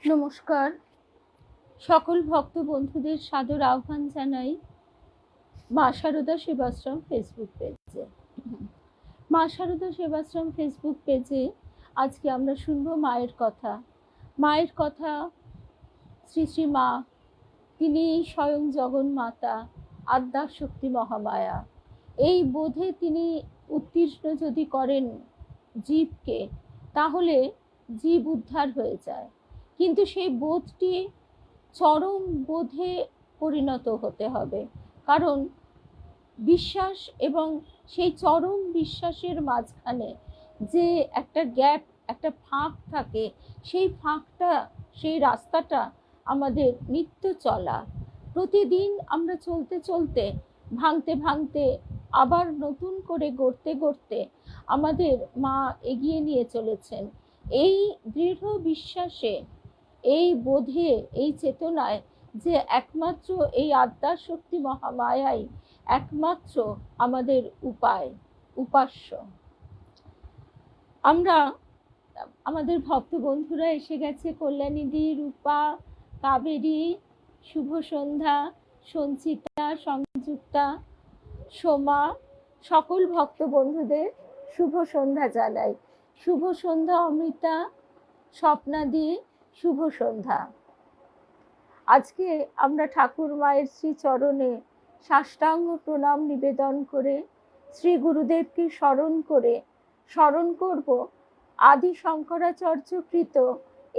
নমস্কার, সকল ভক্ত বন্ধুদের সাদর আহ্বান জানাই মা শারদা সেবাশ্রম ফেসবুক পেজে। মা শারদা সেবাশ্রম ফেসবুক পেজে আজকে আমরা শুনবো মায়ের কথা। মায়ের কথা, শ্রী শ্রী মা, তিনি স্বয়ং জগন্মাতা, আদ্যা শক্তি মহামায়া। এই বোধে তিনি উত্তীর্ণ যদি করেন জীবকে, তাহলে জীব উদ্ধার হয়ে যায়। কিন্তু সেই বোধটি চরম বোধে পরিণত হতে হবে, কারণ বিশ্বাস এবং সেই চরম বিশ্বাসের মাঝখানে যে একটা গ্যাপ, একটা ফাঁক থাকে, সেই ফাঁকটা, সেই রাস্তাটা আমাদের নিত্য চলা। প্রতিদিন আমরা চলতে চলতে, ভাঙতে ভাঙতে, আবার নতুন করে গড়তে গড়তে আমাদের মা এগিয়ে নিয়ে চলেছেন। এই দৃঢ় বিশ্বাসে, এই বোধে, এই চেতনায় যে একমাত্র এই আদ্যা শক্তি মহামায়াই একমাত্র আমাদের উপায়, উপাস্য। আমরা আমাদের ভক্ত বন্ধুরা এসে গেছে, কল্যাণীদি, রূপা, কাবেরী, শুভ সন্ধ্যা, সঞ্চিতা, সংযুক্তা, সোমা, সকল ভক্ত বন্ধুদের শুভ সন্ধ্যা জানাই। শুভ সন্ধ্যা অমৃতা, স্বপ্নাদি, শুভ সন্ধ্যা। আজকে আমরা ঠাকুর মায়ের শ্রী চরণে সাষ্টাঙ্গ প্রণাম নিবেদন করে, শ্রী গুরুদেবকে স্মরণ করব আদি শঙ্করাচার্যকৃত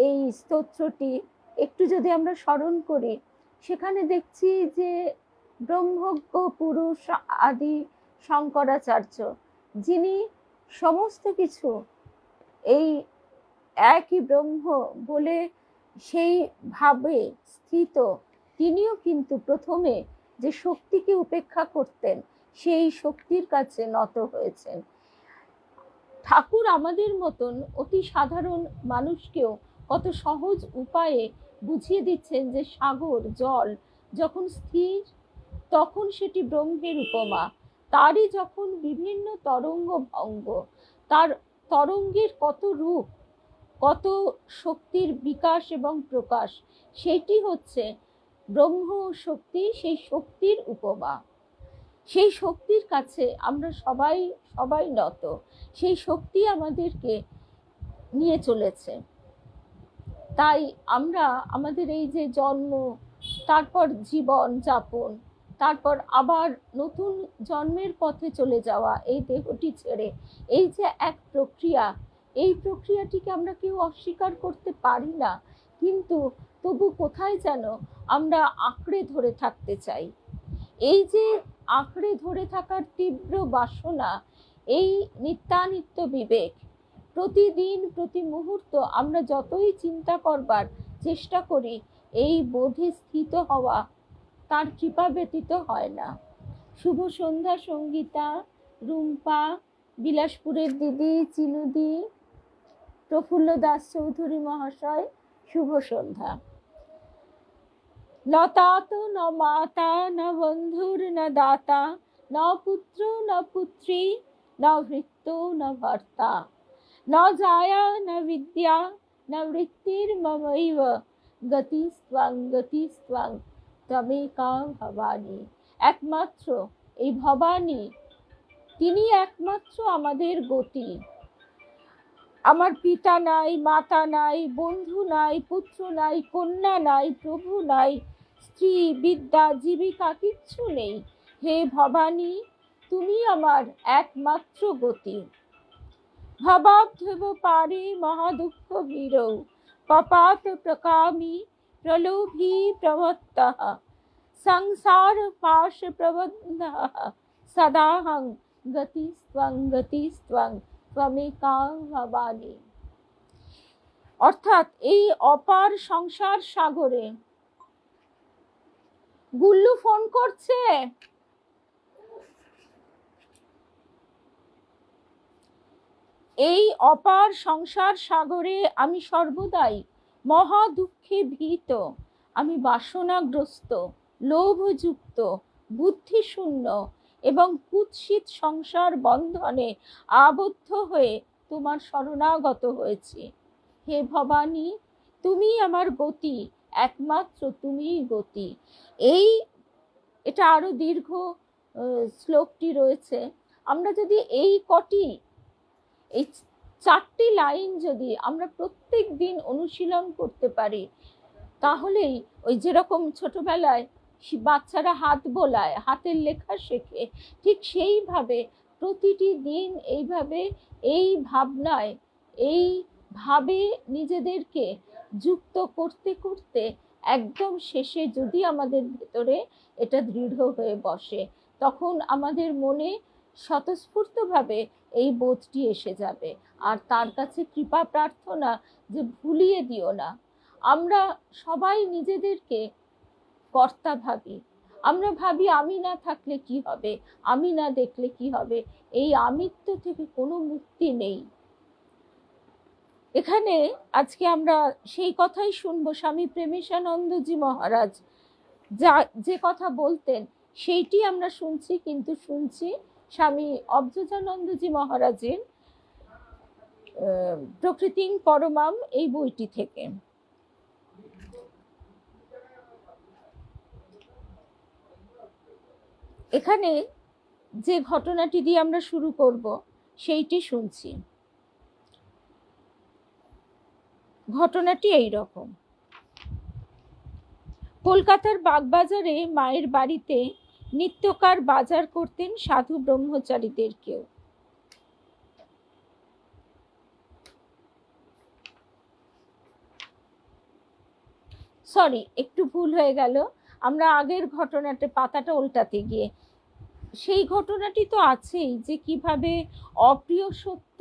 এই স্তোত্রটি। একটু যদি আমরা স্মরণ করি, সেখানে দেখছি যে ব্রহ্মজ্ঞ পুরুষ আদি শঙ্করাচার্য, যিনি সমস্ত কিছু এই একই ব্রহ্ম বলে সেই ভাবে স্থিত, তিনিও কিন্তু প্রথমে যে শক্তিকে উপেক্ষা করতেন, সেই শক্তির কাছে নত হয়েছেন। ঠাকুর আমাদের মতন অতি সাধারণ মানুষকেও কত সহজ উপায়ে বুঝিয়ে দিচ্ছেন যে সাগর জল যখন স্থির, তখন সেটি ব্রহ্মের উপমা। তারই যখন বিভিন্ন তরঙ্গ ভঙ্গ, তার তরঙ্গের কত রূপ, কত শক্তির বিকাশ এবং প্রকাশ, সেটি হচ্ছে ব্রহ্ম শক্তি, সেই শক্তির উপমা। সেই শক্তির কাছে আমরা সবাই নত। সেই শক্তি আমাদেরকে নিয়ে চলেছে। তাই আমরা আমাদের এই যে জন্ম, তারপর জীবন যাপন, তারপর আবার নতুন জন্মের পথে চলে যাওয়া, এই দেহটি ছেড়ে, এই যে এক প্রক্রিয়া, এই প্রক্রিয়াটিকে আমরা কেউ অস্বীকার করতে পারি না, কিন্তু তবু কোথায় যেন আমরা আঁকড়ে ধরে থাকতে চাই। এই যে আঁকড়ে ধরে থাকার তীব্র বাসনা, এই নিত্যানিত্য বিবেক, প্রতিদিন প্রতি মুহূর্ত আমরা যতই চিন্তা করবার চেষ্টা করি, এই বোধে স্থিত হওয়া তার কৃপা ব্যতীত হয় না। শুভ সন্ধ্যা সঙ্গীতা, রুম্পা, বিলাসপুরের দিদি, চিনুদি, প্রফুল্ল দাস চৌধুরী মহাশয়, শুভ সন্ধ্যা। লতা তো ন মাতা, ন বন্ধুর ন দাতা, ন পুত্র ন পুত্রী, ন ভৃত্য ন ভর্তা, ন জায়া ন বিদ্যা, ন বৃত্তির মমৈব, গতিস্ত্বং তমেকা ভবানী। একমাত্র এই ভবানী, তিনি একমাত্র আমাদের গতি। আমার পিতা নাই, মাতা নাই, বন্ধু নাই, পুত্র নাই, কন্যা নাই, প্রভু নাই, স্ত্রী, বিদ্যা, জীবিকা কিচ্ছু নেই। হে ভবানী, তুমি আমার একমাত্র গতি। ভবাব্ধব পারে মহাদুঃখ বীরৌ, পপাত প্রকামী প্রলোভী প্রমত্তঃ, সংসার পাশ প্রবন্ধঃ, সদাহং গতিস্ত্বং ত্বমেকা ভবানী। অর্থাৎ এই অপার সংসার সাগরে, গুল্লু ফোন করছে, এই অপার সংসার সাগরে আমি সর্বদাই মহা দুঃখে ভীত, আমি বাসনাগ্রস্ত, লোভযুক্ত, বুদ্ধিশূন্য এবং কুৎসিত সংসার বন্ধনে আবদ্ধ হয়ে তোমার শরণাগত হয়েছি। হে ভবানী, তুমি আমার গতি, একমাত্র তুমিই গতি। এটা আরো দীর্ঘ শ্লোকটি রয়েছে। আমরা যদি এই 4টি লাইন যদি আমরা প্রত্যেক দিন অনুশীলন করতে পারি, তাহলেই ওই যেরকম ছোটবেলায় বাচ্চারা হাত বোলায়, হাতের লেখা শেখে, ঠিক সেইভাবে প্রতিটি দিন এইভাবে এই ভাবনায়, এইভাবে নিজেদেরকে যুক্ত করতে করতে একদম শেষে যদি আমাদের ভেতরে এটা দৃঢ় হয়ে বসে, তখন আমাদের মনে স্বতঃস্ফূর্তভাবে এই বোধটি এসে যাবে। আর তার কাছে কৃপা প্রার্থনা যে ভুলিয়ে দিও না। আমরা সবাই নিজেদেরকে কর্তা ভাবি। আমরা ভাবি আমি না থাকলে কি হবে, আমি না দেখলে কি হবে। এই আমিত্ব থেকে কোনো মুক্তি নেই। এখানে আজকে আমরা সেই কথাই শুনবো। স্বামী প্রেমেশানন্দজি মহারাজ যে কথা বলতেন সেইটি আমরা শুনছি, কিন্তু শুনছি স্বামী অবধূতানন্দজি মহারাজের প্রকৃতিং পরমাম এই বইটি থেকে। এখানে যে ঘটনাটি দিয়ে আমরা শুরু করব সেইটি শুনছি। ঘটনাটি এই রকম। কলকাতার বাগবাজারে মায়ের বাড়িতে নিত্যকার বাজার করতেন সাধু ব্রহ্মচারীদের কেউ। একটু ভুল হয়ে গেল। আমরা আগের ঘটনাটা পাতাটা উল্টাতে গিয়ে, সেই ঘটনাটি তো আছেই যে কিভাবে অপ্রিয় সত্য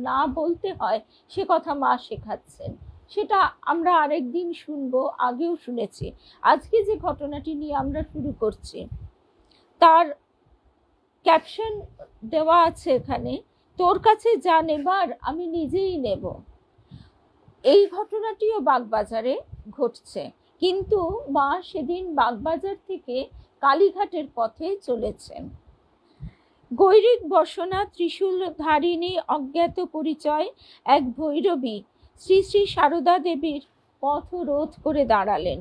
না বলতে হয় সে কথা মা শেখাচ্ছেন। সেটা আমরা আরেকদিন শুনবো, আগেও শুনেছি। আজকে যে ঘটনাটি নিয়ে আমরা শুরু করছি তার ক্যাপশন দেওয়া আছে এখানে, তোর কাছে যা নেবার আমি নিজেই নেব। এই ঘটনাটিও বাগবাজারে ঘটছে, কিন্তু মা সেদিন বাগবাজার থেকে কালীঘাটের পথে চলেছেন। গৈরিক বসনা ত্রিশূলধারিণী অজ্ঞাত পরিচয় এক ভৈরবী শ্রী শ্রী সারদা দেবীর পথ রোধ করে দাঁড়ালেন।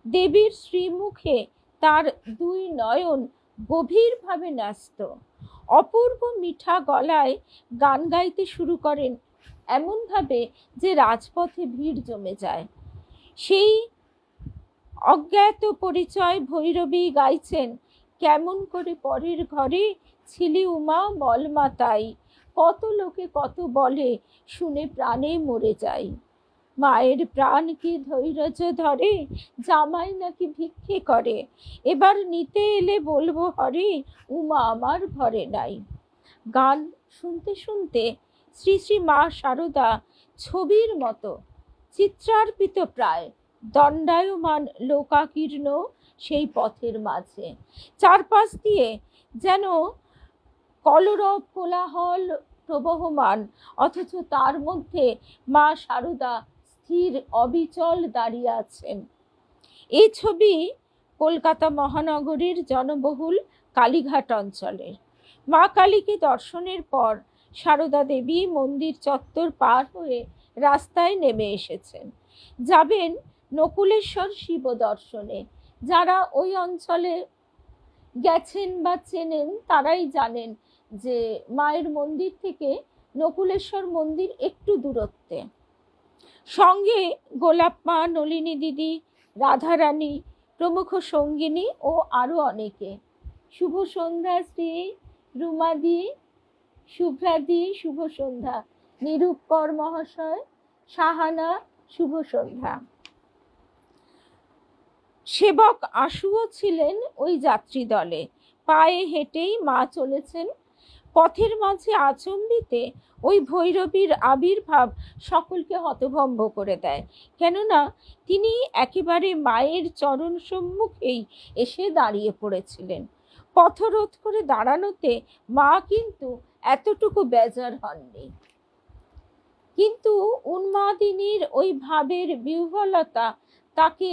দেবীর শ্রীমুখে তার দুই নয়ন গভীরভাবে ন্যস্ত, অপূর্ব মিঠা গলায় গান গাইতে শুরু করেন এমনভাবে যে রাজপথে ভিড় জমে যায়। সেই অজ্ঞাত পরিচয় ভৈরবী গাইছেন, কেমন করে পরের ঘরে ছিলি উমা বল মাতাই, কত লোকে কত বলে শুনে প্রাণে মরে যাই। মায়ের প্রাণ কি ধৈর্য ধরে, জামাই নাকি ভিক্ষে করে, এবার নিতে এলে বলবো হরে, উমা আমার ঘরে নাই। গান শুনতে শুনতে শ্রী শ্রী মা সারদা ছবির মতো চিত্রার্পিত প্রায় দণ্ডায়মান লোকাকীর্ণ সেই পথের মাঝে। চারপাশ দিয়ে যেন কলরব কোলাহল প্রবহমান, অথচ তার মধ্যে মা সারদা স্থির অবিচল দাঁড়িয়ে আছেন। এই ছবি কলকাতা মহানগরীর জনবহুল কালীঘাট অঞ্চলের। মা কালীকে দর্শনের পর সারদা দেবী মন্দির চত্বর পার হয়ে রাস্তায় নেমে এসেছেন, যাবেন নকুলেশ্বর শিব দর্শনে। যারা ওই অঞ্চলে গেছেন বা চেনেন তারাই জানেন যে মায়ের মন্দির থেকে নকুলেশ্বর মন্দির একটু দূরত্বে। সঙ্গে গোলাপ মা, নলিনী দিদি, রাধারানী প্রমুখ সঙ্গিনী ও আরো অনেকে। শুভ সন্ধ্যা শ্রী রুমাদি, শুভ্রাদি, শুভ সন্ধ্যা নিরূপকর মহাশয়, সাহানা, শুভ সন্ধ্যা। সেবক আশুও ছিলেন ওই যাত্রী দলে। পায়ে হেঁটেই মা চলেছেন। পথের মাঝে আচম্বিতে ওই ভৈরবীর আবির্ভাব সকলকে হতভম্ব করে দেয়, কেননা তিনি একেবারে মায়ের চরণ সম্মুখেই এসে দাঁড়িয়ে পড়েছিলেন। পথরোধ করে দাঁড়ানোতে মা কিন্তু এতটুকু বেজার হননি, কিন্তু উন্মাদিনীর ওই ভাবের বিহ্বলতা তাকে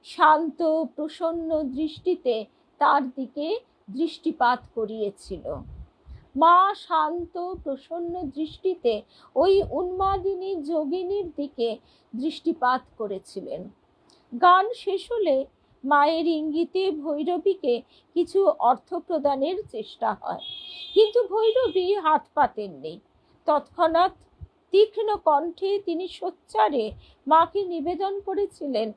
শান্ত প্রসন্ন দৃষ্টিতে তার দিকে দৃষ্টিপাত করিয়েছিল। মা শান্ত প্রসন্ন দৃষ্টিতে ওই উন্মাদিনী যোগিনীর দিকে দৃষ্টিপাত করেছিলেন। গান শেষ হলে মায়ের ইঙ্গিতে ভৈরবীকে কিছু অর্থ প্রদানের চেষ্টা হয়, কিন্তু ভৈরবী হাত পাতেননি। তৎক্ষণাৎ তীক্ষ্ণ কণ্ঠে তিনি সোচ্চারে মাকে নিবেদন করেছিলেন,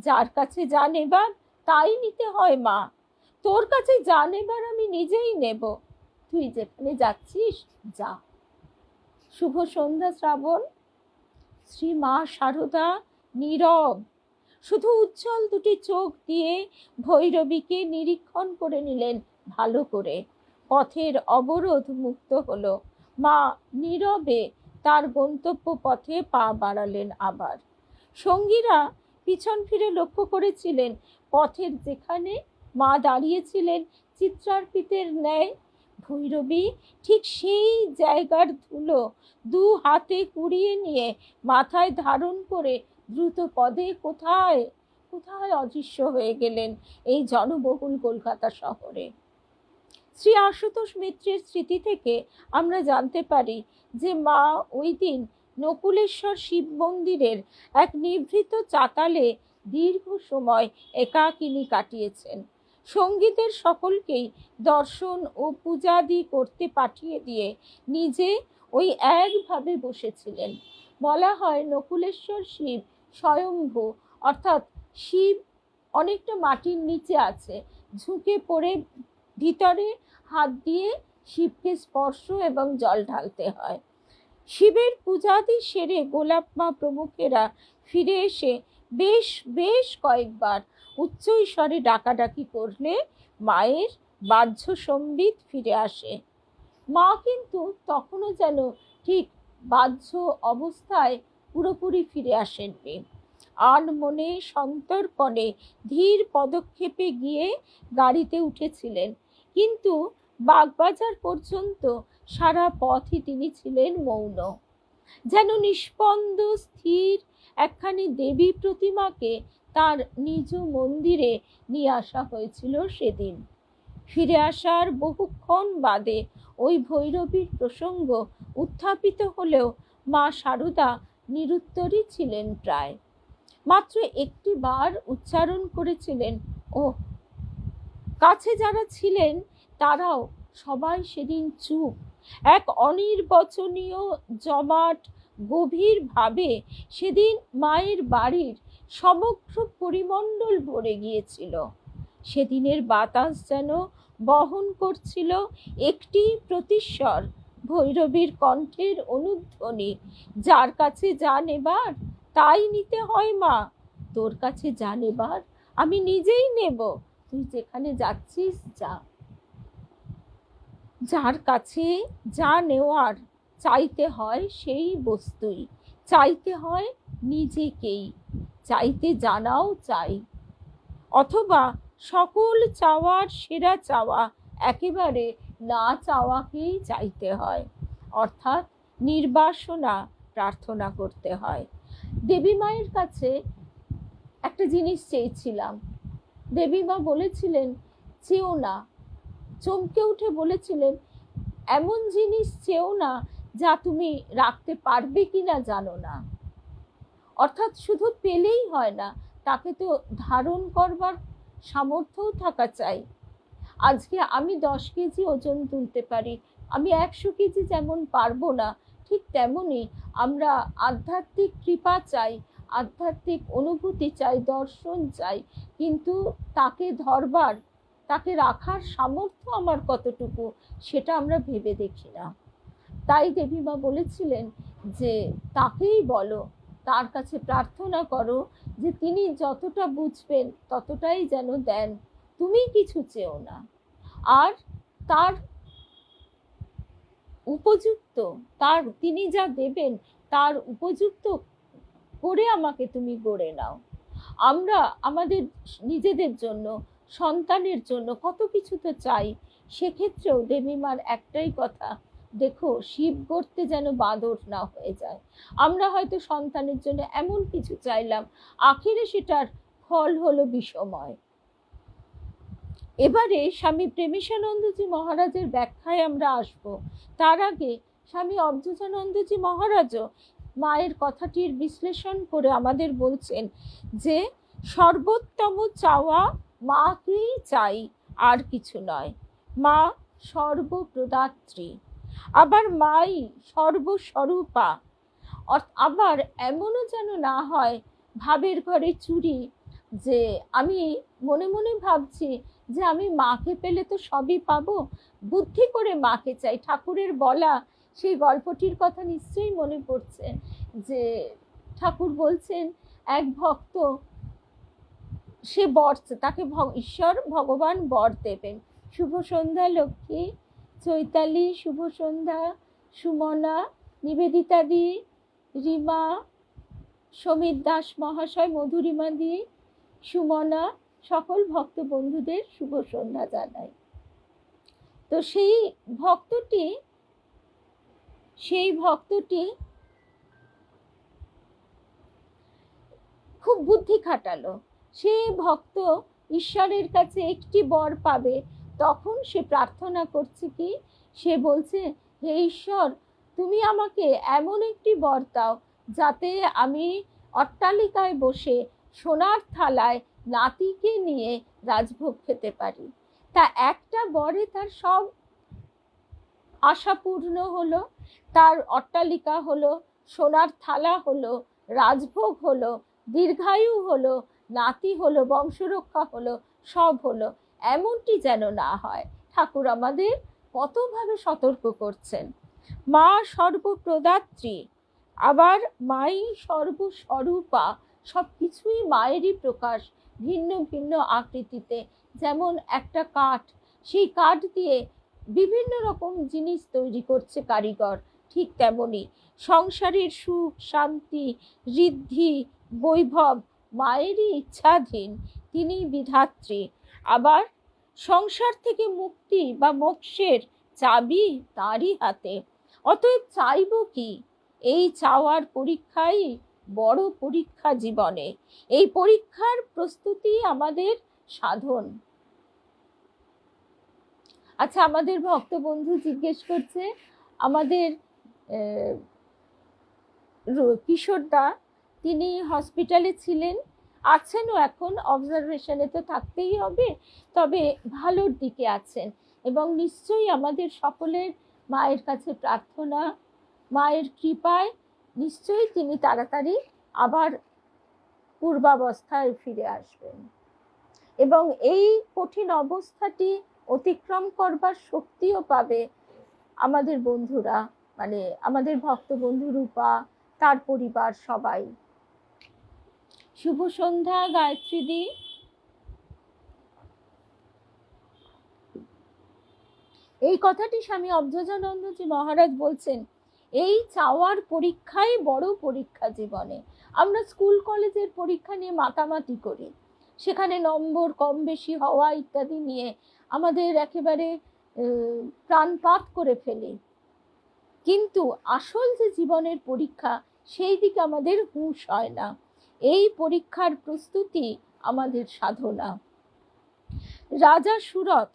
যার কাছে যা নেবার তাই নিতে হয় মা, তোর কাছে যা নেবার আমি নিজেই নেব, তুই যেখানে যাচ্ছিস যা। শুভ সন্ধ্যা শ্রাবণ। শ্রী মা শারদা নীরব, শুধু উজ্জ্বল দুটি চোখ দিয়ে ভৈরবীকে নিরীক্ষণ করে নিলেন ভালো করে। পথের অবরোধ মুক্ত হলো। মা নীরবে তার গন্তব্য পথে পা বাড়ালেন আবার। সঙ্গীরা পিছন ফিরে লক্ষ্য করেছিলেন পথের যেখানে মা দাঁড়িয়েছিলেন চিত্রার্পিতের ন্যায়, ভৈরবী ঠিক সেই জায়গার ধুলো দু হাতে কুড়িয়ে নিয়ে মাথায় ধারণ করে দ্রুত পদে কোথায় কোথায় অদৃশ্য হয়ে গেলেন এই জনবহুল কলকাতা শহরে। শ্রী আশুতোষ মিত্রের স্মৃতি থেকে আমরা জানতে পারি যে মা ওই দিন নকুলেশ্বর শিব মন্দিরের এক নিভৃত চাতালে দীর্ঘ সময় একাকিনী কাটিয়েছেন। সঙ্গীদের সকলকেই দর্শন ও পূজাদি করতে পাঠিয়ে দিয়ে নিজে ওই একভাবে বসেছিলেন। বলা হয় নকুলেশ্বর শিব স্বয়ম্ভু, অর্থাৎ শিব অনেকটা মাটির নিচে আছে, ঝুঁকে পড়ে ভিতরে হাত দিয়ে শিবকে স্পর্শ এবং জল ঢালতে হয়। শিবের পূজাদি সেরে গোলাপ মা প্রমুখেরা ফিরে এসে বেশ বেশ কয়েকবার উচ্চৈস্বরে ডাকাডাকি করলে মায়ের বাহ্য সম্বিত ফিরে আসে। মা কিন্তু তখনও যেন ঠিক বাহ্য অবস্থায় পুরোপুরি ফিরে আসেননি। আনমনে সন্তর্পণে ধীর পদক্ষেপে গিয়ে গাড়িতে উঠেছিলেন, কিন্তু বাগবাজার পর্যন্ত সারা পথই তিনি ছিলেন মৌন। যেন নিষ্পন্দ স্থির একখানি দেবী প্রতিমাকে তার নিজ মন্দিরে নিয়ে আসা হয়েছিল সেদিন। ফিরে আসার বহুক্ষণ বাদে ওই ভৈরবীর প্রসঙ্গ উত্থাপিত হলেও মা শারদা নিরুত্তরই ছিলেন প্রায়। মাত্র একটি বার উচ্চারণ করেছিলেন, ও। কাছে যারা ছিলেন তারাও সবাই সেদিন চুপ। এক অনির্বচনীয় জমাট গভীর ভাবে সেদিন মায়ের বাড়ির সমগ্র পরিমণ্ডল ভরে গিয়েছিল। সেদিনের বাতাস যেন বহন করছিল একটি প্রতিস্বর, ভৈরবীর কণ্ঠের অনুধ্বনি, যার কাছে যা নেবার তাই নিতে হয় মা, তোর কাছে যা নেবার আমি নিজেই নেব, তুই যেখানে যাচ্ছিস যা। যার কাছে যা নেওয়ার চাইতে হয় সেই বস্তুই, চাইতে হয় নিজেকেই, চাইতে জানাও চাই। অথবা সকল চাওয়ার সেরা চাওয়া একেবারে না চাওয়াকেই চাইতে হয়, অর্থাৎ নির্বাসনা প্রার্থনা করতে হয়। দেবী মায়ের কাছে একটা জিনিস চেয়েছিলাম, দেবী মা বলেছিলেন চেও না। চমকে উঠে বলেছিলেন, এমন জিনিস চেও না যা তুমি রাখতে পারবে কিনা জানো না। অর্থাৎ শুধু পেলেই হয় না, তাকে তো ধারণ করবার সামর্থ্যও থাকা চাই। আজকে আমি 10 কেজি ওজন তুলতে পারি, আমি 100 কেজি যেমন পারবো না, ঠিক তেমনি আমরা আধ্যাত্মিক কৃপা চাই, আধ্যাত্মিক অনুভূতি চাই, দর্শন চাই, কিন্তু তাকে ধরবার, তাকে রাখার সামর্থ্য আমার কতটুকু সেটা আমরা ভেবে দেখি না। তাই দেবীমা বলেছিলেন যে তাকেই বলো, তার কাছে প্রার্থনা করো যে তিনি যতটা বুঝবেন ততটাই যেন দেন, তুমি কিছু চেও না। আর তার উপযুক্ত, তার তিনি যা দেবেন তার উপযুক্ত করে আমাকে তুমি গড়ে নাও। আমরা আমাদের নিজেদের জন্য, সন্তানের জন্য কত কিছু তো চাই, সেক্ষেত্রেও দেবীমার একটাই কথা, দেখো শিব গড়তে যেন বাঁদর না হয়ে যায়। আমরা হয়তো সন্তানের জন্য এমন কিছু চাইলাম, আখেরে সেটার ফল হলো বিষময়। এবারে স্বামী প্রেমিশানন্দজি মহারাজের ব্যাখ্যায় আমরা আসব। তার আগে স্বামী অবধূতানন্দজি মহারাজও মায়ের কথাটির বিশ্লেষণ করে আমাদের বলছেন যে সর্বোত্তম চাওয়া মাকেই চাই, আর কিছু নয়। মা সর্বপ্রদাত্রী, আবার মাই সর্বস্বরূপা। আবার এমনও যেন না হয় ভাবের ঘরে চুরি, যে আমি মনে মনে ভাবছি যে আমি মাকে পেলে তো সবই পাবো, বুদ্ধি করে মাকে চাই। ঠাকুরের বলা সেই গল্পটির কথা নিশ্চয়ই মনে পড়ছে, যে ঠাকুর বলছেন এক ভক্ত, সে বর, তাকে ঈশ্বর ভগবান বর দেবেন। শুভ সন্ধ্যা লক্ষ্মী, চৈতালি, শুভ সন্ধ্যা, সুমনা, নিবেদিতা দি, রিমা, সমীর দাস মহাশয়, মধুরিমা দি, সুমনা, সকল ভক্ত বন্ধুদের শুভ সন্ধ্যা জানাই। তো সেই ভক্তটি খুব বুদ্ধি খাটালো। সে ভক্ত ঈশ্বরের কাছে একটি বর পাবে, তখন সে প্রার্থনা করছে কি, সে বলছে, হে ঈশ্বর, তুমি আমাকে এমন একটি বর দাও যাতে আমি অট্টালিকায় বসে সোনার থালায় নাতিকে নিয়ে রাজভোগ খেতে পারি। তা একটা বরে তার সব আশা পূর্ণ হলো। তার অট্টালিকা হলো, সোনার থালা হলো, রাজভোগ হলো, দীর্ঘায়ু হলো, নাতি হলো, বংশরক্ষা হলো, সব হলো। এমনটি যেন না হয়। ঠাকুর আমাদের কতভাবে সতর্ক করছেন। মা সর্বপ্রদাত্রী, আবার মাই সর্বস্বরূপা। সব কিছুই মায়েরই প্রকাশ, ভিন্ন ভিন্ন আকৃতিতে। যেমন একটা কাঠ, সেই কাঠ দিয়ে বিভিন্ন রকম জিনিস তৈরি করছে কারিগর, ঠিক তেমনি সংসারের সুখ, শান্তি, ঋদ্ধি, বৈভব মায়েরই ইচ্ছাধীন, তিনি বিধাত্রী। আবার সংসার থেকে মুক্তি বা মোক্ষের চাবি তারই হাতে। অতএব চাইব কি? এই চাওয়ার পরীক্ষাই বড় পরীক্ষা জীবনে। এই পরীক্ষার প্রস্তুতি আমাদের সাধন। আচ্ছা, আমাদের ভক্ত বন্ধু জিজ্ঞেস করছে, আমাদের কিশোরদা, তিনি হসপিটালে ছিলেন, আছেনও, এখন অবজারভেশনে তো থাকতেই হবে, তবে ভালোর দিকে আছেন। এবং নিশ্চয়ই আমাদের সকলের মায়ের কাছে প্রার্থনা, মায়ের কৃপায় নিশ্চয়ই তিনি তাড়াতাড়ি আবার পূর্বাবস্থায় ফিরে আসবেন। এবং এই কঠিন অবস্থাটি অতিক্রম করবার শক্তিও পাবে আমাদের বন্ধুরা, মানে আমাদের ভক্ত বন্ধু রূপা, তার পরিবার সবাই। শুভ সন্ধ্যা গায়ত্রী দি। এই কথাটি স্বামী অবধূতানন্দজি মহারাজ বলছেন, এই চাওয়ার পরীক্ষাই বড় পরীক্ষা জীবনে। আমরা স্কুল কলেজের পরীক্ষা নিয়ে মাতামাতি করি, সেখানে নম্বর কম বেশি হওয়া ইত্যাদি নিয়ে আমাদের একেবারে প্রাণপাত করে ফেলি। কিন্তু আসল যে জীবনের পরীক্ষা, সেই দিকে আমাদের হুঁশ হয় না। এই পরীক্ষার প্রস্তুতি আমাদের সাধনা। রাজা সুরথ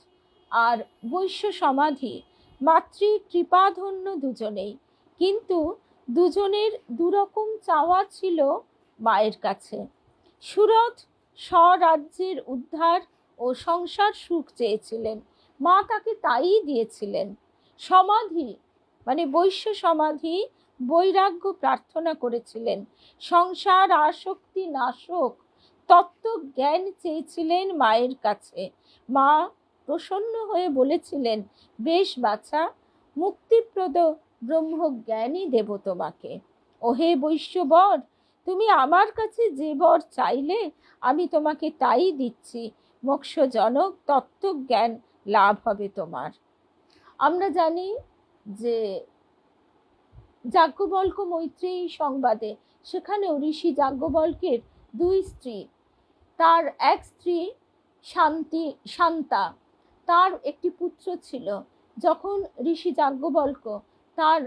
আর বৈশ্য সমাধি মাতৃ কৃপাধন্য দুজনেই, কিন্তু দুজনের দুরকম চাওয়া ছিল মায়ের কাছে। সুরথ স্বরাজ্যের উদ্ধার ও সংসার সুখ চেয়েছিলেন, মা তাকে তাই দিয়েছিলেন। সমাধি মানে বৈশ্য সমাধি বৈরাগ্য প্রার্থনা করেছিলেন, সংসার আসক্তি নাশক তত্ত্ব জ্ঞান চেয়েছিলেন মায়ের কাছে। মা প্রসন্ন হয়ে বলেছিলেন, বেশ বাছা, মুক্তিপ্রদ ব্রহ্মজ্ঞানই দেব তোমাকে। ওহে বৈশ্যবর, তুমি আমার কাছে যে বর চাইলে আমি তোমাকে তাই দিচ্ছি, মোক্ষজনক তত্ত্বজ্ঞান লাভ হবে তোমার। আমরা জানি যে যাজ্ঞবল্ক্য মৈত্রেয়ী সংবাদে, সেখানেও ঋষি যাজ্ঞবল্ক্যের দুই স্ত্রী, তার এক স্ত্রী শান্তা, তার একটি পুত্র ছিল। যখন ঋষি যাজ্ঞবল্ক্য তার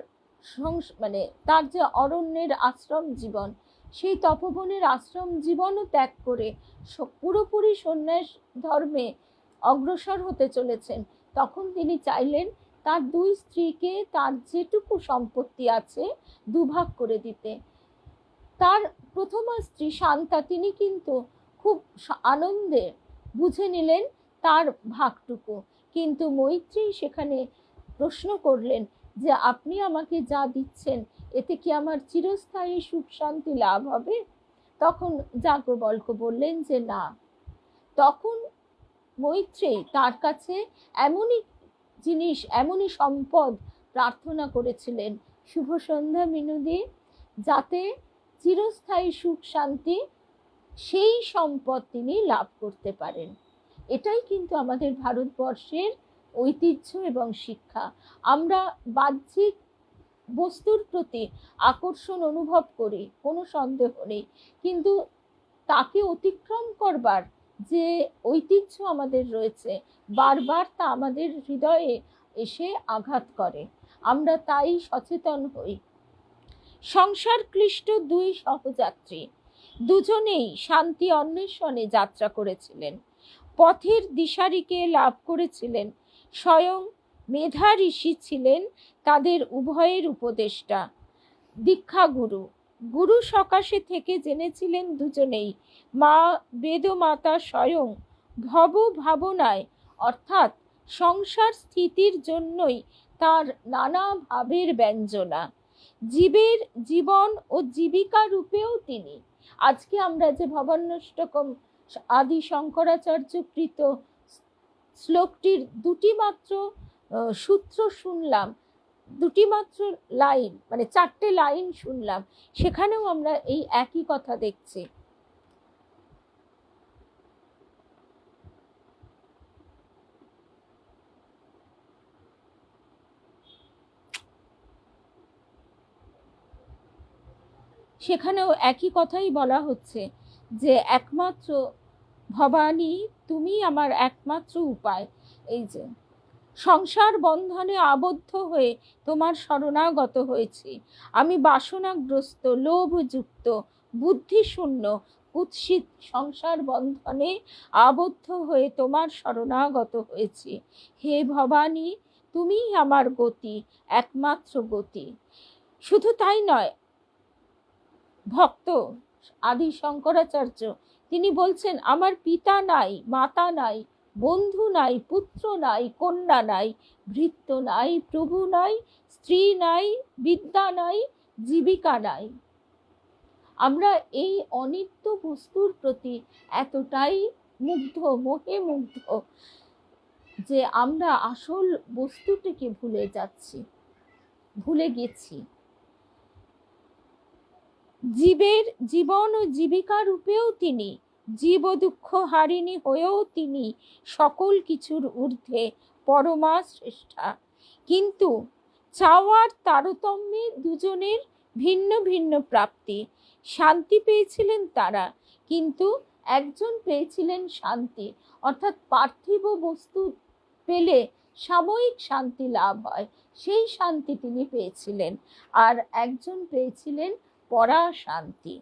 তার যে অরণ্যের আশ্রম জীবন, সেই তপবনের আশ্রম জীবনও ত্যাগ করে পুরোপুরি সন্ন্যাস ধর্মে অগ্রসর হতে চলেছেন, তখন তিনি চাইলেন তার দুই স্ত্রীকে তার যেটুকু সম্পত্তি আছে দুভাগ করে দিতে। তার প্রথমা স্ত্রী শান্তা তিনি কিন্তু খুব আনন্দে বুঝে নিলেন তার ভাগটুকু, কিন্তু মৈত্রী সেখানে প্রশ্ন করলেন যে আপনি আমাকে যা দিচ্ছেন এতে কি আমার চিরস্থায়ী সুখ শান্তি লাভ হবে? তখন যাজ্ঞবল্ক্য বললেন যে না। তখন মৈত্রেয়ী তার কাছে এমনই জিনিস, এমনই সম্পদ প্রার্থনা করেছিলেন, শুভ সন্ধ্যা মিনুদি, যাতে চিরস্থায়ী সুখ শান্তি সেই সম্পদ তিনি লাভ করতে পারেন। এটাই কিন্তু আমাদের ভারতবর্ষের ঐতিহ্য এবং শিক্ষা। আমরা বাহ্যিক বস্তুর প্রতি আকর্ষণ অনুভব করি, কোনো সন্দেহ নেই, কিন্তু তাকে অতিক্রম করবার যে ঐতিহ্য আমাদের রয়েছে বারবার তা আমাদের হৃদয়ে এসে আঘাত করে। আমরা তাই সচেতন হই। সংসার ক্লিষ্ট দুই সহযাত্রী দুজনেই শান্তি অন্বেষণে যাত্রা করেছিলেন, পথের দিশারিকে লাভ করেছিলেন। স্বয়ং মেধা ঋষি ছিলেন তাদের উভয়ের উপদেষ্টা, দীক্ষাগুরু। গুরু সকাশে থেকে জেনেছিলেন দুজনেই মা বেদমাতা স্বয়ং ভব ভাবনায় অর্থাৎ সংসার স্থিতির জন্যই তার নানা ভাবের ব্যঞ্জনা, জীবের জীবন ও জীবিকা রূপেও তিনি। আজকে আমরা যে ভবান্যষ্টকম আদি শঙ্করাচার্যকৃত শ্লোকটির দুটি মাত্র সূত্র শুনলাম, দুটি মাত্র লাইন, মানে 4টে লাইন শুনলাম, সেখানেও আমরা এই একই কথা দেখছি। সেখানেও একই কথাই বলা হচ্ছে যে একমাত্র ভবানী তুমি আমার একমাত্র উপায়। এই যে সংসার বন্ধনে আবদ্ধ হয়ে তোমার শরণাগত হয়েছি, আমি বাসনাগ্রস্ত, লোভযুক্ত, বুদ্ধিশূন্য, কুৎসিত সংসার বন্ধনে আবদ্ধ হয়ে তোমার শরণাগত হয়েছি। হে ভবানী, তুমিই আমার গতি, একমাত্র গতি। শুধু তাই নয়, ভক্ত আদি শঙ্করাচার্য তিনি বলছেন আমার পিতা নাই, মাতা নাই, বন্ধু নাই, পুত্র নাই, কন্যা নাই, ভৃত্য নাই, প্রভু নাই, স্ত্রী নাই, বিদ্যা নাই, জীবিকা নাই। আমরা এই অনিত্য বস্তুর প্রতি এতটাই মুগ্ধ, মোহে মুগ্ধ যে আমরা আসল বস্তুটিকে ভুলে গেছি। জীবের জীবন ও জীবিকা রূপেও তিনি, জীব দুঃখ হারিণী হয়েও তিনি সকল কিছুর ঊর্ধ্বে, পরমা শ্রেষ্ঠা। কিন্তু চাওয়ার তারতম্যে দুজনের ভিন্ন ভিন্ন প্রাপ্তি। শান্তি পেয়েছিলেন তারা, কিন্তু একজন পেয়েছিলেন শান্তি, অর্থাৎ পার্থিব বস্তু পেলে সাময়িক শান্তি লাভ হয়, সেই শান্তি তিনি পেয়েছিলেন, আর একজন পেয়েছিলেন পরা শান্তি।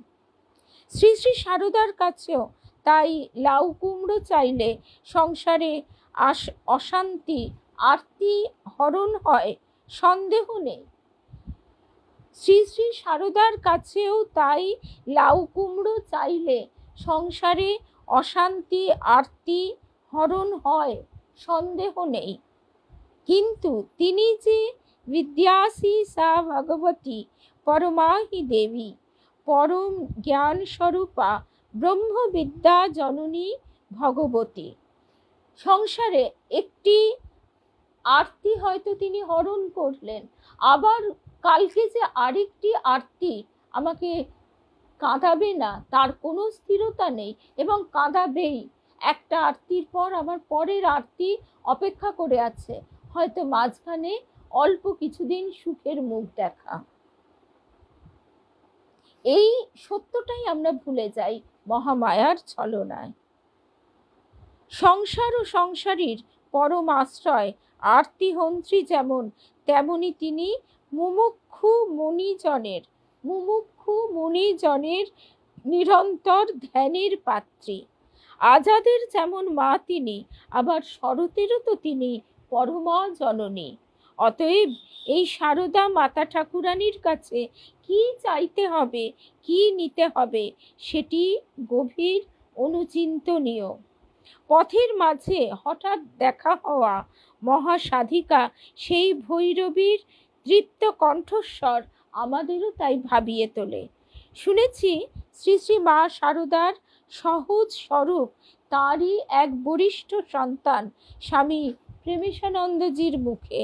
শ্রী শ্রী সারদার কাছেও তাই লাউ কুমড়ো চাইলে সংসারে অশান্তি আরতি হরণ হয়, সন্দেহ নেই। শ্রী শ্রী সারদার কাছেও তাই লাউ কুমড়ো চাইলে সংসারে অশান্তি আরতি হরণ হয়, সন্দেহ নেই। কিন্তু তিনি যে বিদ্যাসী সা ভগবতী পরমাহি দেবী, পরম জ্ঞান স্বরূপা ব্রহ্মবিদ্যা জননী ভগবতী। সংসারে একটি আরতি হয়তো তিনি হরণ করলেন, আবার কালকে যে আরেকটি আরতি আমাকে কাঁদাবে না তার কোনো স্থিরতা নেই, এবং কাঁদাবেই। একটা আরতির পর আমার পরের আরতি অপেক্ষা করে আছে, হয়তো মাঝখানে অল্প কিছুদিন সুখের মুখ দেখা। এই সত্যটাই আমরা ভুলে যাই মহামায়ার ছলনায়। সংসার ও সংসারীর পরম আশ্রয় আরতিহন্ত্রী যেমন, তেমনি তিনি মুমুক্ষু মুনিজনের নিরন্তর ধ্যানের পাত্রী। আজাদের যেমন মা তিনি, আবার শরতেরও তো তিনি পরমা জননী। অতএব এই সারদা মাতা ঠাকুরানীর কাছে কি চাইতে হবে, কি নিতে হবে, সেটি গভীর অনুচিন্তনীয়। পথের মাঝে হঠাৎ দেখা হওয়া মহাসাধিকা সেই ভৈরবীর তৃপ্ত কণ্ঠস্বর আমাদেরও তাই ভাবিয়ে তোলে। শুনেছি শ্রী শ্রী মা সারদার সহজ স্বরূপ তাঁরই এক বরিষ্ঠ সন্তান স্বামী প্রেমেশানন্দজির মুখে।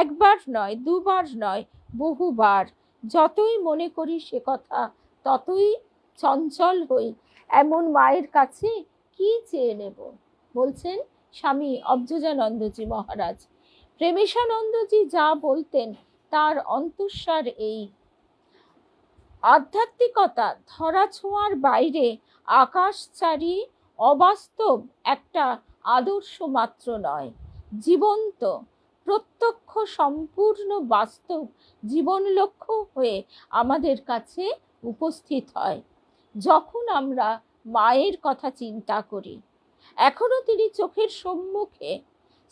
একবার নয়, দুবার নয়, বহুবার। যতই মনে করি সে কথা, ততই চঞ্চল হই। এমন মায়ের কাছে কি চেয়ে নেব? বলছেন স্বামী অবজোজানন্দজি মহারাজ। প্রেমেশানন্দজি যা বলতেন তার অন্তঃসার এই: আধ্যাত্মিকতা ধরা ছোঁয়ার বাইরে আকাশচারী অবাস্তব একটা আদর্শ মাত্র নয়, জীবন্ত, প্রত্যক্ষ, সম্পূর্ণ বাস্তব জীবন লক্ষ্য হয়ে আমাদের কাছে উপস্থিত হয় যখন আমরা মায়ের কথা চিন্তা করি। এখনো তিনি চোখের সম্মুখে।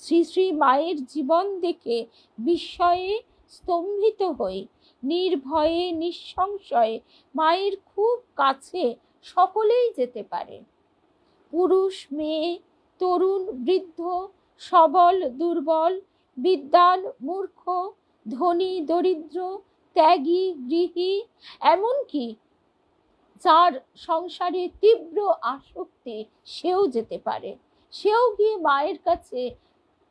শ্রী শ্রী মায়ের জীবন দেখে বিস্ময়ে স্তম্ভিত হই। নির্ভয়ে নিঃসংশয়ে মায়ের খুব কাছে সকলেই যেতে পারে। পুরুষ, মেয়ে, তরুণ, বৃদ্ধ, সবল, দুর্বল, বিদ্বান, মূর্খ, ধনী, দরিদ্র, ত্যাগী, গৃহী, এমনকি যার সংসারে তীব্র আসক্তি, সেও যেতে পারে। সেও গিয়ে মায়ের কাছে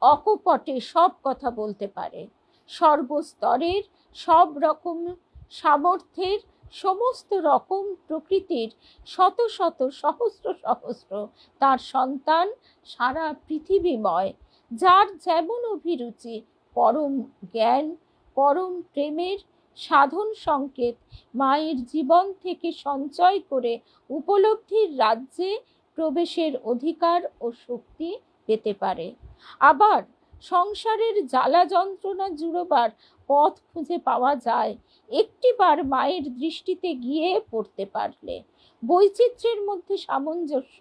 অকপটে সব কথা বলতে পারে। সর্বস্তরের, সব রকম সামর্থ্যের, সমস্ত রকম প্রকৃতির শত শত সহস্র সহস্র তার সন্তান সারা পৃথিবীময়, যার যেমন অভিরুচি, পরম জ্ঞান, পরম প্রেমের সাধন সংকেত মায়ের জীবন থেকে সঞ্চয় করে উপলব্ধির রাজ্যে প্রবেশের অধিকার ও শক্তি পেতে পারে। আবার সংসারের জ্বালা যন্ত্রণা জুড়োবার পথ খুঁজে পাওয়া যায় একটিবার মায়ের দৃষ্টিতে গিয়ে পড়তে পারলে। বৈচিত্র্যের মধ্যে সামঞ্জস্য,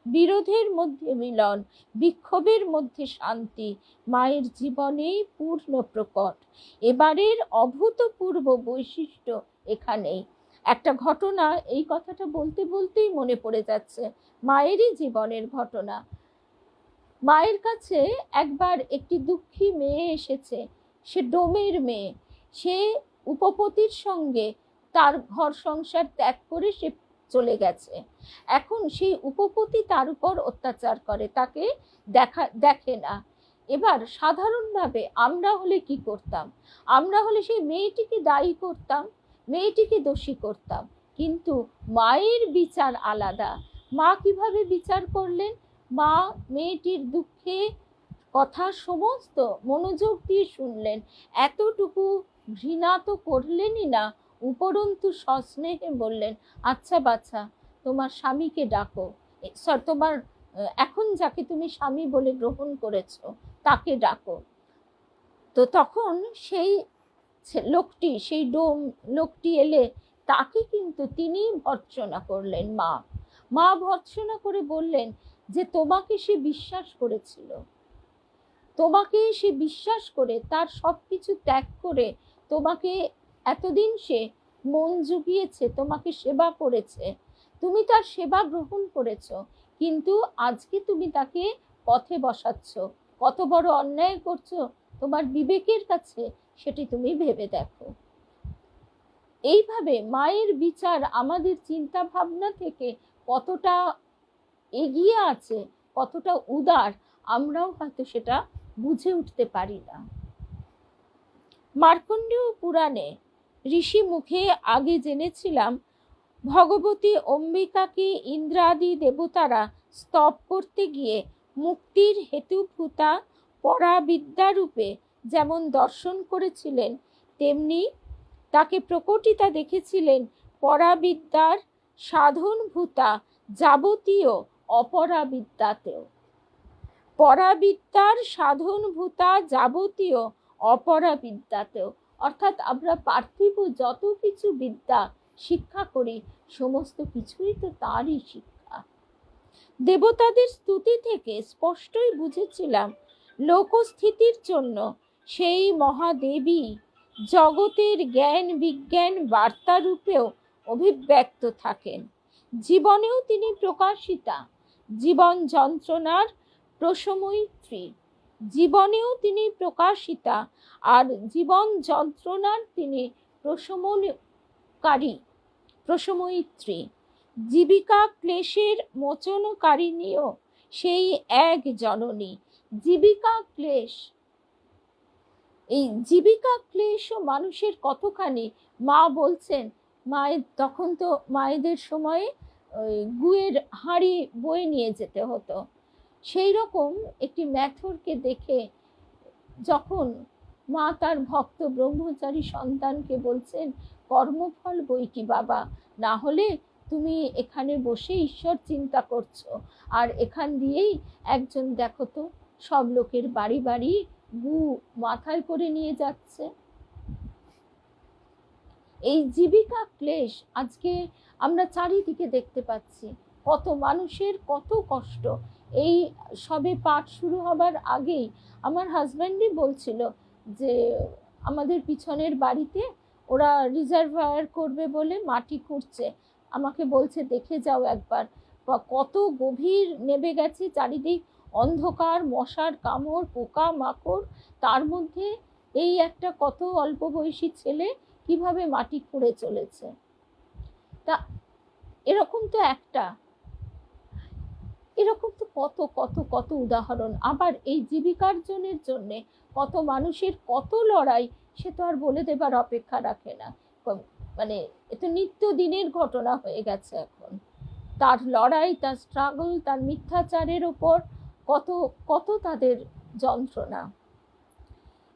বিরোধের মধ্যে মিলন, বিক্ষোভের মধ্যে শান্তি মায়ের জীবনেই পূর্ণ প্রকট। এবারের অভূতপূর্ব বৈশিষ্ট্য এখানেই। একটা ঘটনা, এই কথাটা বলতে বলতেই মনে পড়ে যাচ্ছে, মায়েরই জীবনের ঘটনা। মায়ের কাছে একবার একটি দুঃখী মেয়ে এসেছে। সে ডোমের মেয়ে। সে উপপতির সঙ্গে তার ঘর সংসার ত্যাগ করে সে চলে গেছে। এখন সেই উপপতি তার উপর অত্যাচার করে, তাকে দেখে না। এবার সাধারণভাবে আমরা হলে কি করতাম? আমরা হলে সেই মেয়েটিকে দায়ী করতাম, মেয়েটিকে দোষী করতাম। কিন্তু মায়ের বিচার আলাদা। মা কিভাবে বিচার করলেন? মা মেয়েটির দুঃখে কথা সমস্ত মনোযোগ দিয়ে শুনলেন। এতটুকু ঘৃণা তো করলেনই না, উপরন্তু সস্নেহে বললেন, আচ্ছা বাচ্চা, তোমার স্বামীকে ডাকো, তোমার এখন যাকে তুমি স্বামী বলে গ্রহণ করেছো তাকে ডাকো। তো তখন সেই লোকটি, সেই ডোম লোকটি এলে তাকে কিন্তু তিনি ভর্ৎসনা করলেন। মা ভর্ৎসনা করে বললেন যে তোমাকে সে বিশ্বাস করেছিল, তোমাকে সে বিশ্বাস করে তার সবকিছু ত্যাগ করে তোমাকে এতদিন সে মন জুগিয়েছে, তোমাকে সেবা করেছে, তুমি তার সেবা গ্রহণ করেছো, কিন্তু আজকে তুমি তাকে পথে বসাচ্ছ। কত বড় অন্যায় করছো তোমার বিবেকের কাছে, সেটি তুমি ভেবে দেখো। এইভাবে মায়ের বিচার আমাদের চিন্তা ভাবনা থেকে কতটা এগিয়ে আছে, কতটা উদার, আমরাও হয়তো সেটা বুঝে উঠতে পারি না। মার্কণ্ডেয় পুরাণে ঋষি মুখে আগে জেনেছিলাম, ভগবতী অম্বিকাকে ইন্দ্রাদি দেবতারা স্তব করতে গিয়ে মুক্তির হেতুভূতা পরাবিদ্যা রূপে যেমন দর্শন করেছিলেন, তেমনি তাকে প্রকটিতা দেখেছিলেন পরাবিদ্যার সাধনভূতা যাবতীয় অপরাবিদ্যাতেও। পরাবিদ্যার সাধনভূতা যাবতীয় অপরাবিদ্যাতেও, অর্থাৎ আমরা পার্থিব যত কিছু বিদ্যা শিক্ষা করি সমস্ত কিছুই তো তারই শিক্ষা। দেবতাদের স্তুতি থেকে স্পষ্টই বুঝেছিলাম লোকস্থিতির জন্য সেই মহাদেবী জগতের জ্ঞান বিজ্ঞান বার্তা রূপেও অভিব্যক্ত থাকেন। জীবনেও তিনি প্রকাশিতা, জীবন যন্ত্রণার প্রশময়িত্রী। জীবনেও তিনি প্রকাশিতা আর জীবন যন্ত্রণার তিনি প্রশময়িত্রী। জীবিকা ক্লেশের মোচনকারিণীও সেই এক জননী। জীবিকা ক্লেশ, এই জীবিকা ক্লেশও মানুষের কতখানি। মা বলছেন, মায়ের তখন তো মায়েদের সময়ে ওই গুয়ের হাঁড়ি বয়ে নিয়ে যেতে হতো। সেই রকম একটি ম্যাথরকে দেখে যখন মা তার ভক্ত ব্রহ্মচারী সন্তানকে বলছেন, কর্মফল বই কি বাবা, না হলে তুমি এখানে বসে ঈশ্বর চিন্তা করছো, আর এখান দিয়েই একজন দেখো তো সব লোকের বাড়ি বাড়ি গু মাথায় করে নিয়ে যাচ্ছে। এই জীবিকা ক্লেশ আজকে আমরা চারিদিকে দেখতে পাচ্ছি, কত মানুষের কত কষ্ট। এই সবে পাঠ শুরু হবার আগেই আমার হাজব্যান্ডই বলছিল যে আমাদের পিছনের বাড়িতে ওরা রিজার্ভার করবে বলে মাটি খুঁড়ছে, আমাকে বলছে দেখে যাও একবার, কত গভীর নেমে গেছে, চারিদিক অন্ধকার, মশার কামড়, পোকা মাকড়, তার মধ্যে এই একটা কত অল্প বয়সী ছেলে কিভাবে মাটি খুঁড়ে চলেছে। তা এরকম তো এরকম তো কত কত কত উদাহরণ। আবার এই জীবিকার্জনের জন্য কত মানুষের কত লড়াই, সে তো আর বলে দেবার অপেক্ষা রাখে না। মানে এ তো নিত্য দিনের ঘটনা হয়ে গেছে এখন। তার লড়াই, তার স্ট্রাগল, তার মিথ্যাচারের ওপর কত কত তাদের যন্ত্রণা।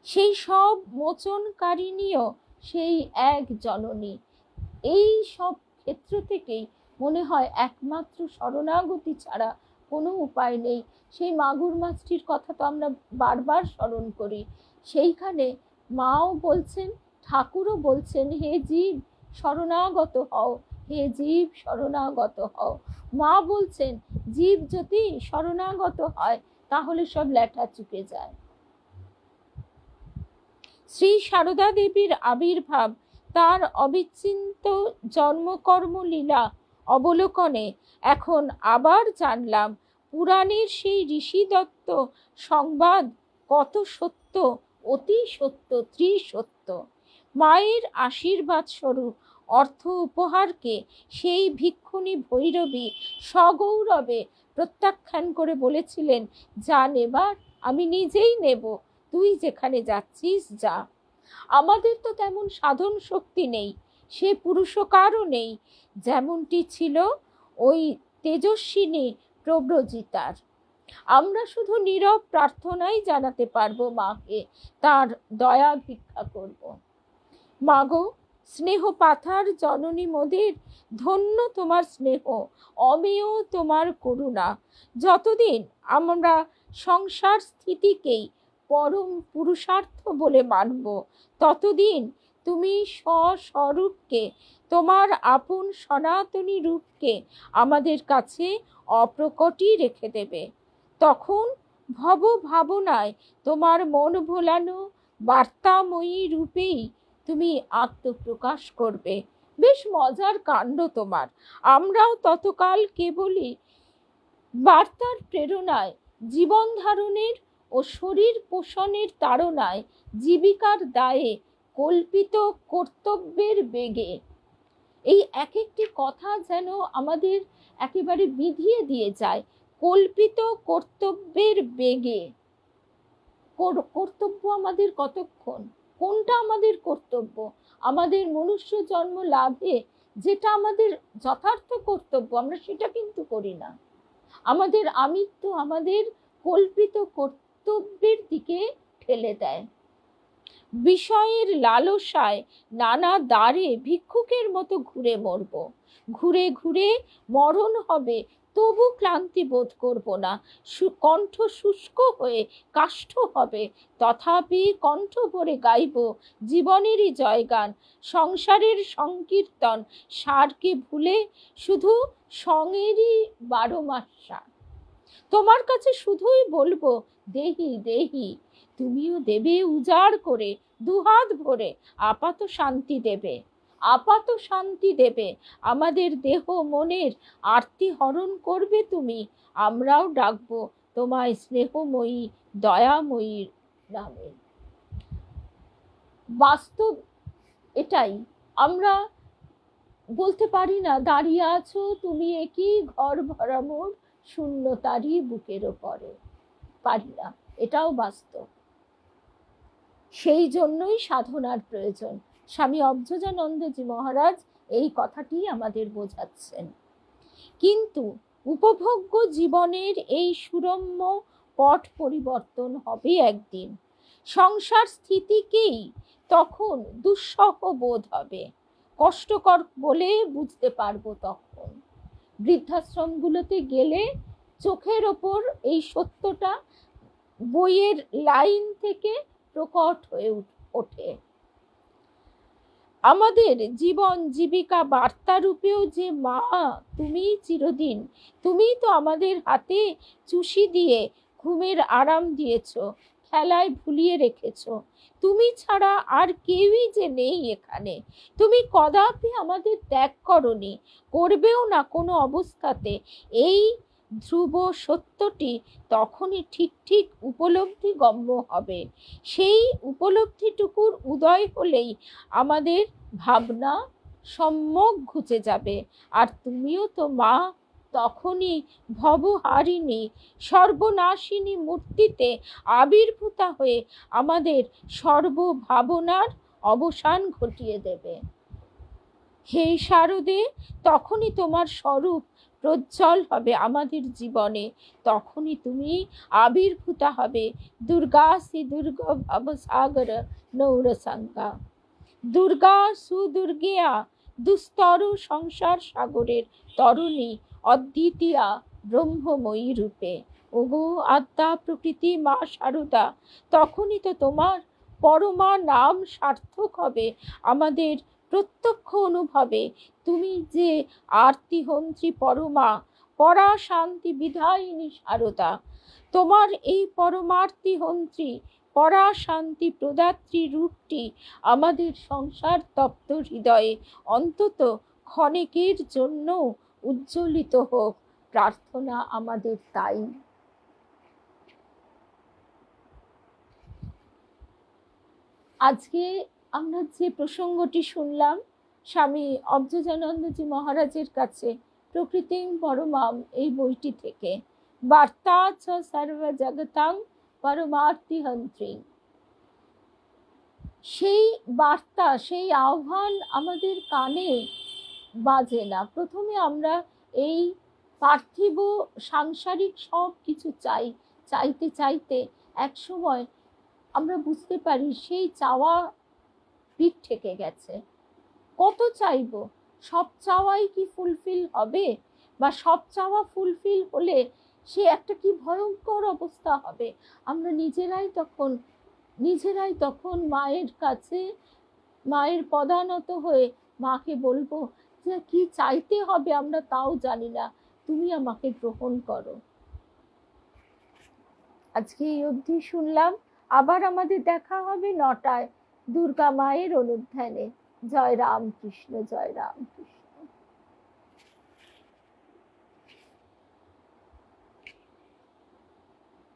সেই সব মোচনকারিণীও সেই এক জননী। এই সব ক্ষেত্র থেকেই মনে হয় একমাত্র শরণাগতি ছাড়া কোনো উপায় নেই। সেই মাগুর মাছটির কথা তো আমরা বারবার স্মরণ করি। সেইখানে মাও বলছেন, ঠাকুরও বলছেন, হে জীব শরণাগত হও, হে জীব শরণাগত হও। মা বলছেন জীব যদি শরণাগত হয় তাহলে সব লেঠা চুকে যায়। শ্রী সারদা দেবীর আবির্ভাব, তার অবিচ্ছিন্ন জন্মকর্ম লীলা অবলোকনে এখন আবার জানলাম পুরাণের সেই ঋষিদত্ত সংবাদ কত সত্য, অতি সত্য, ত্রিসত্য। মায়ের আশীর্বাদ স্বরূপ অর্থ উপহারকে সেই ভিক্ষুণী ভৈরবী সগৌরবে প্রত্যাখ্যান করে বলেছিলেন, যা নেবার আমি নিজেই নেব, তুই যেখানে যাচ্ছিস যা। আমাদের তো তেমন সাধন শক্তি নেই, সে পুরুষকারও নেই যেমনটি ছিল ওই তেজস্বিনী প্রব্রজিতার। আমরা শুধু নীরব প্রার্থনাই জানাতে পারবো মাকে, তার দয়া ভিক্ষা করব। মাগো স্নেহ পাথার জননী মোদের, ধন্য তোমার স্নেহ, অমেয় তোমার করুণা। যতদিন আমরা সংসার স্থিতিকেই পরম পুরুষার্থ বলে মানব, ততদিন তুমি স্বস্বরূপকে, তোমার আপন সনাতনী রূপকে আমাদের কাছে অপ্রকটই রেখে দেবে। তখন ভব ভাবনায় তোমার মন ভোলানো বার্তাময়ী রূপেই তুমি আত্মপ্রকাশ করবে। বেশ মজার কাণ্ড তোমার। আমরাও ততকাল কেবলই বার্তার প্রেরণায়, জীবন ধারণের ও শরীর পোষণের তাড়নায়, জীবিকার দায়ে, কল্পিত কর্তব্যের বেগে, এই এক একটি কথা যেন আমাদের একেবারে বিধিয়ে দিয়ে যায়। কল্পিত কর্তব্যের বেগে, কর্তব্য আমাদের কতক্ষণ, কোনটা আমাদের কর্তব্য? আমাদের মনুষ্য জন্ম লাভে যেটা আমাদের যথার্থ কর্তব্য আমরা সেটা কিন্তু করি না। আমাদের আমিত্ব আমাদের কল্পিত কর্তব্যের দিকে ঠেলে দেয়। বিষয়ের লালসায় নানা দ্বারে ভিক্ষুকের মতো ঘুরে মরব, ঘুরে ঘুরে মরণ হবে, তবু ক্লান্তি বোধ করব না। কণ্ঠ শুষ্ক হয়ে কাষ্ঠ হবে, তথাপি কণ্ঠ ভরে গাইব জীবনেরই জয়গান, সংসারের সংকীর্তন সারকে ভুলে শুধু সঙেরই 12 মাস সার। তোমার কাছে শুধুই বলবো দেহি দেহি, তুমিও দেবে উজাড় করে, দুহাত ভরে আপাত শান্তি দেবে, আপাত শান্তি দেবে। আমাদের দেহ মনের আরতি হরণ করবে তুমি, আমরাও ডাকবো তোমায় স্নেহময়ী দয়াময়ীর নামে। বাস্তব এটাই, আমরা বলতে পারি না দাঁড়িয়ে আছো তুমি একই ঘর ভরা মোর শূন্যতারই বুকের ওপরে, পারি না, এটাও বাস্তব। সেই জন্যই সাধনার প্রয়োজন। স্বামী অবধূতানন্দজি মহারাজ এই কথাটি আমাদের বোঝাচ্ছেন। কিন্তু উপভোগ্য জীবনের এই সুরম্য পট পরিবর্তন হবে একদিন। সংসার স্থিতিকেই তখন দুঃসহ বোধ হবে, কষ্টকর বলে বুঝতে পারবো তখন। বৃদ্ধাশ্রমগুলোতে গেলে চোখের ওপর এই সত্যটা বইয়ের লাইন থেকে প্রকট হয়ে ওঠে। আমাদের জীবন জীবিকা বার্তা রূপেও যে মা তুমি চিরদিন, তুমি তো আমাদের হাতে চুষি দিয়ে ঘুমের আরাম দিয়েছ, খেলায় ভুলিয়ে রেখেছ। তুমি ছাড়া আর কেউই যে নেই এখানে, তুমি কদাপি আমাদের ত্যাগ করনি, করবেও না কোনো অবস্থাতে। এই ধ্রুব সত্যটি তখনই ঠিক ঠিক উপলব্ধি গম্য হবে। সেই উপলব্ধিটুকুর উদয় হলেই আমাদের ভাবনা সম্যক ঘুচে যাবে। আর তুমিও তো মা তখনই ভবহারিণী সর্বনাশিনী মূর্তিতে আবির্ভূতা হয়ে আমাদের সর্বভাবনার অবসান ঘটিয়ে দেবে। হে শারদে, তখনই তোমার স্বরূপ প্রজ্জ্বল হবে আমাদের জীবনে, তখনই তুমি আবির্ভূতা হবে দুর্গাসি দুর্গ ভবসাগর নৌরসঙ্গা। দুর্গা সুদুর্গেয়া দুস্তর সংসার সাগরের তরুণী অদ্বিতীয়া ব্রহ্মময়ী রূপে। ওগো আদ্যা প্রকৃতি মা শারদা, তখনই তো তোমার পরমা নাম সার্থক হবে আমাদের প্রত্যক্ষ অনুভবে। তুমি যে আরতিহন্ত্রী পরমা, পরা শান্তি বিধায়িনী শারদা, তোমার এই পরমার্তিহন্ত্রী পরা শান্তি প্রদাত্রী রূপটি আমাদের সংসার তপ্ত হৃদয়ে অন্তত ক্ষণিকের জন্য উজ্জ্বলিত হোক, প্রার্থনা আমাদের তাই। আজকে আমরা যে প্রসঙ্গটি শুনলাম স্বামী অবধূতানন্দজি মহারাজের কাছে প্রকৃতিং পরমাম এই বইটি থেকে, বার্তা চ সর্ব জগতাং পরমার্তিহন্ত্রী। সেই বার্তা, সেই আহ্বান আমাদের কানে বাজে না। প্রথমে আমরা এই পার্থিব সাংসারিক সব কিছু চাইতে চাইতে এক সময় আমরা বুঝতে পারি সেই চাওয়া পিঠ থেকে গেছে। কত চাইবো, সব চাওয়াই কি ফুলফিল হবে? বা সব চাওয়া ফুলফিল হলে সে একটা কি ভয়ঙ্কর অবস্থা হবে। আমরা নিজেরাই তখন মায়ের কাছে, মায়ের পদানত হয়ে মাকে বলবো যে কি চাইতে হবে আমরা তাও জানি না, তুমি আমাকে গ্রহণ করো। আজকে এই অবধি শুনলাম। আবার আমাদের দেখা হবে 9টায় দুর্গা মায়ের অনুধ্যানে। জয় রাম কৃষ্ণ, জয় রাম।